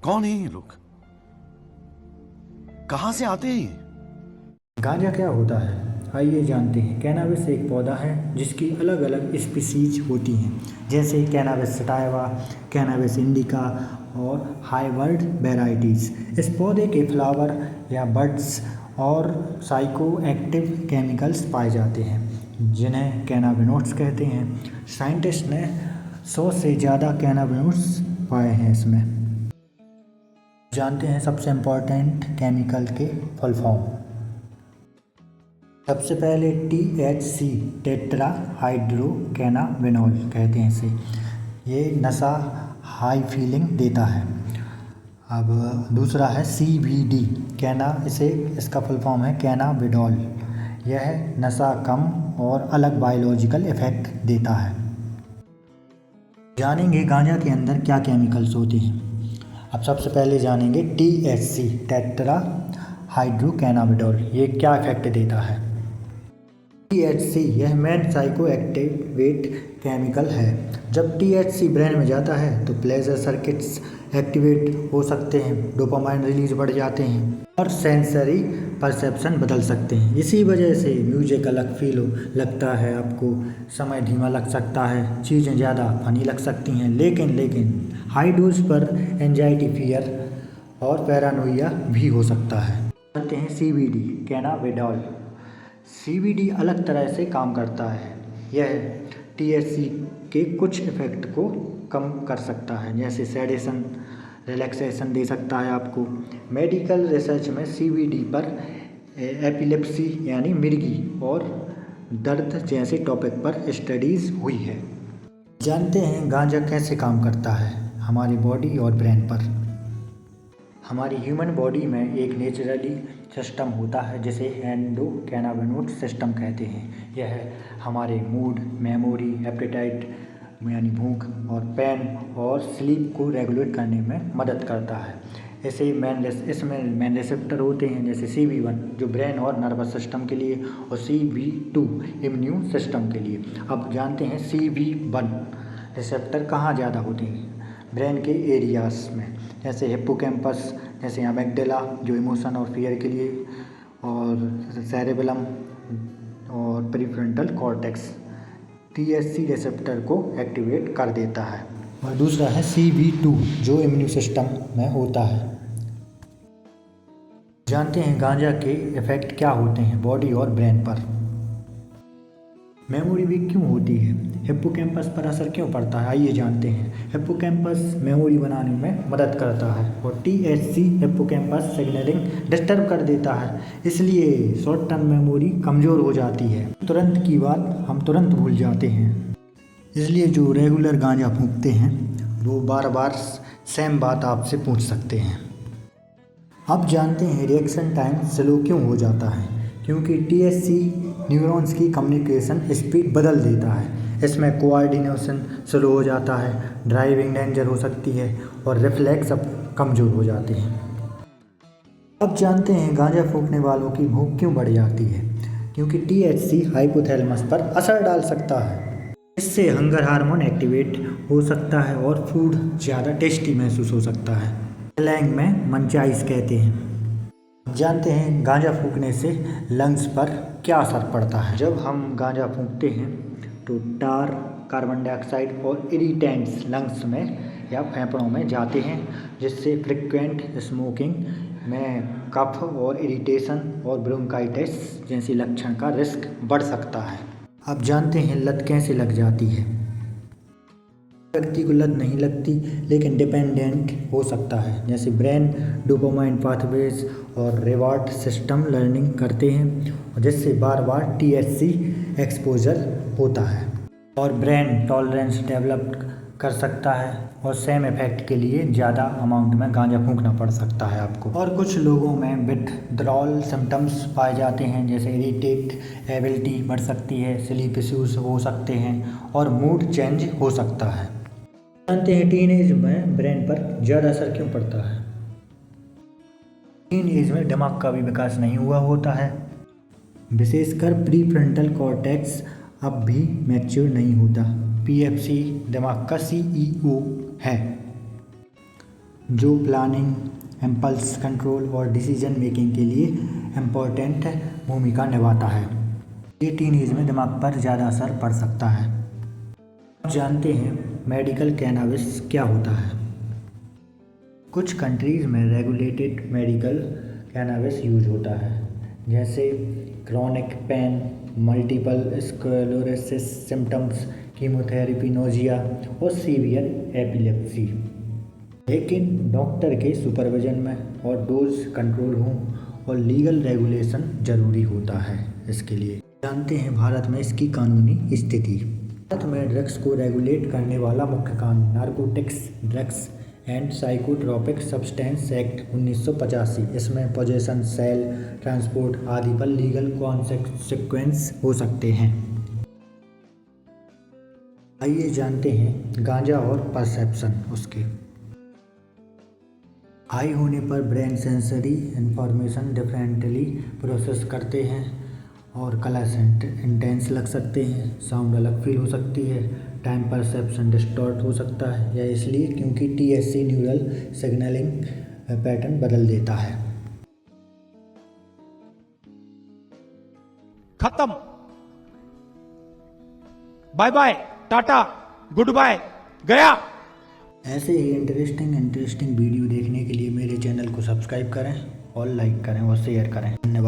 कौन है ये लोग? कहां से आते हैं ये? गांजा क्या होता है, आइए जानते हैं। कैनाबिस एक पौधा है जिसकी अलग अलग स्पीसीज होती हैं, जैसे कैनाबिस सटाइवा, कैनाबिस इंडिका और हाइब्रिड वेराइटीज़। इस पौधे के फ्लावर या बड्स और साइको एक्टिव केमिकल्स पाए जाते हैं जिन्हें कैनाबिनोइड्स कहते हैं। साइंटिस्ट ने 100 से ज़्यादा कैनाबिनोइड्स पाए हैं इसमें। जानते हैं सबसे इम्पोर्टेंट केमिकल के फुल फॉर्म। सबसे पहले THC टेट्रा हाइड्रो कैनाबिनॉल कहते हैं इसे। ये नशा हाई फीलिंग देता है। अब दूसरा है CBD इसका फुल फॉर्म है कैनाबिडॉल। यह नशा कम और अलग बायोलॉजिकल इफेक्ट देता है। जानेंगे गांजा के अंदर क्या केमिकल्स होते हैं। अब सबसे पहले जानेंगे THC टेट्रा हाइड्रो कैनाबिडॉल, ये क्या इफेक्ट देता है। THC यह मेन साइको एक्टिवेट केमिकल है। जब THC ब्रेन में जाता है तो प्लेजर सर्किट्स एक्टिवेट हो सकते हैं, डोपामाइन रिलीज बढ़ जाते हैं और सेंसरी परसेप्शन बदल सकते हैं। इसी वजह से म्यूजिक अलग फील लगता है आपको, समय धीमा लग सकता है, चीज़ें ज़्यादा फनी लग सकती हैं। लेकिन हाई डोज पर एंजाइटी, फियर और पैरानोइया भी हो सकता है। जानते हैं CBD कैनाबिडॉल। CBD अलग तरह से काम करता है। यह THC के कुछ इफेक्ट को कम कर सकता है, जैसे सेडेशन, रिलैक्सेशन दे सकता है आपको। मेडिकल रिसर्च में CBD पर एपिलेप्सी यानी मिर्गी और दर्द जैसे टॉपिक पर स्टडीज़ हुई है। जानते हैं गांजा कैसे काम करता है हमारी बॉडी और ब्रेन पर। हमारी ह्यूमन बॉडी में एक नेचुरली सिस्टम होता है जिसे एंडोकैनाबिनोइड सिस्टम कहते हैं। यह हमारे मूड, मेमोरी, एपेटाइट यानी भूख और पेन और स्लीप को रेगुलेट करने में मदद करता है। इसमें मेन रिसेप्टर होते हैं, जैसे CB1 जो ब्रेन और नर्वस सिस्टम के लिए और CB2 इम्यून सिस्टम के लिए। अब जानते हैं CB1 रिसेप्टर कहाँ ज़्यादा होते हैं। ब्रेन के एरियाज में, जैसे हिप्पोकैम्पस, जैसे अमेग्डाला जो इमोशन और फियर के लिए, और सेरेबेलम और प्रीफ्रंटल कॉर्टेक्स THC रिसेप्टर को एक्टिवेट कर देता है। और दूसरा है CB2 जो इम्यून सिस्टम में होता है। जानते हैं गांजा के इफेक्ट क्या होते हैं बॉडी और ब्रेन पर। मेमोरी वीक क्यों होती है, हिप्पोकैम्पस पर असर क्यों पड़ता है, आइए जानते हैं। हिप्पोकैम्पस मेमोरी बनाने में मदद करता है और THC हिप्पोकैम्पस सिग्नलिंग डिस्टर्ब कर देता है, इसलिए शॉर्ट टर्म मेमोरी कमज़ोर हो जाती है। तुरंत की बात हम तुरंत भूल जाते हैं, इसलिए जो रेगुलर गांजा फूंकते हैं वो बार बार सेम बात आपसे पूछ सकते हैं। अब जानते हैं रिएक्शन टाइम स्लो क्यों हो जाता है, क्योंकि THC न्यूरॉन्स की कम्युनिकेशन स्पीड बदल देता है। इसमें कोऑर्डिनेशन स्लो हो जाता है, ड्राइविंग डेंजर हो सकती है और रिफ्लेक्स अब कमज़ोर हो जाते हैं। अब जानते हैं गांजा फूंकने वालों की भूख क्यों बढ़ जाती है, क्योंकि THC हाइपोथैलेमस पर असर डाल सकता है। इससे हंगर हार्मोन एक्टिवेट हो सकता है और फूड ज़्यादा टेस्टी महसूस हो सकता है। स्लैंग में मंचाइज कहते हैं। जानते हैं गांजा फूंकने से लंग्स पर क्या असर पड़ता है। जब हम गांजा फूंकते हैं तो टार, कार्बन डाइऑक्साइड और इरिटेंट्स लंग्स में या फेफड़ों में जाते हैं, जिससे फ्रिक्वेंट स्मोकिंग में कफ और इरिटेशन और ब्रोंकाइटिस जैसी लक्षण का रिस्क बढ़ सकता है। अब जानते हैं लत कैसे लग जाती है। व्यक्ति को लत नहीं लगती लेकिन डिपेंडेंट हो सकता है, जैसे ब्रेन डोपामाइन पाथवेज और रिवार्ड सिस्टम लर्निंग करते हैं, जिससे बार बार THC एक्सपोजर होता है और ब्रेन टॉलरेंस डेवलप कर सकता है और सेम इफेक्ट के लिए ज़्यादा अमाउंट में गांजा फूंकना पड़ सकता है आपको। और कुछ लोगों में विथड्रॉल सिम्टम्स पाए जाते हैं, जैसे इरिटेट एबिलिटी बढ़ सकती है, स्लीप इश्यूज हो सकते हैं और मूड चेंज हो सकता है। जानते हैं टीन एज में ब्रेन पर ज़्यादा असर क्यों पड़ता है। टीन एज में दिमाग का भी विकास नहीं हुआ होता है, विशेषकर प्रीफ्रंटल कॉर्टेक्स अब भी मैच्योर नहीं होता। PFC दिमाग का CEO है। जो प्लानिंग, इम्पल्स कंट्रोल और डिसीजन मेकिंग के लिए इम्पोर्टेंट भूमिका निभाता है। ये टीनेज में दिमाग पर ज़्यादा असर पड़ सकता है। आप जानते हैं मेडिकल कैनाबिस क्या होता है? कुछ कंट्रीज़ में रेगुलेटेड मेडिकल कैनाबिस यूज होता है, जैसे chronic pain, multiple sclerosis symptoms, chemotherapy, nausea और सीवियर एपिलेप्सी। लेकिन डॉक्टर के सुपरविजन में और डोज कंट्रोल हो और लीगल रेगुलेशन जरूरी होता है इसके लिए। जानते हैं भारत में इसकी कानूनी स्थिति? भारत में ड्रग्स को रेगुलेट करने वाला मुख्य कानून narcotics, drugs and psychotropic substance act 1985। इसमें पोजेशन, सेल, ट्रांसपोर्ट आदि पर लीगल कॉन्सिक्वेंस हो सकते हैं। आइए जानते हैं गांजा और परसेप्शन उसके। हाई होने पर brain sensory information differently process करते हैं और कलर इंटेंस लग सकते हैं, साउंड अलग फील हो सकती है, टाइम परसेप्शन डिस्टॉर्ट हो सकता है, यह इसलिए क्योंकि THC न्यूरल सिग्नलिंग पैटर्न बदल देता है। खत्म। Bye bye, tata, goodbye, गया। ऐसे ही इंटरेस्टिंग वीडियो देखने के लिए मेरे चैनल को सब्सक्राइब करें और लाइक करें और शेयर करें। धन्यवाद।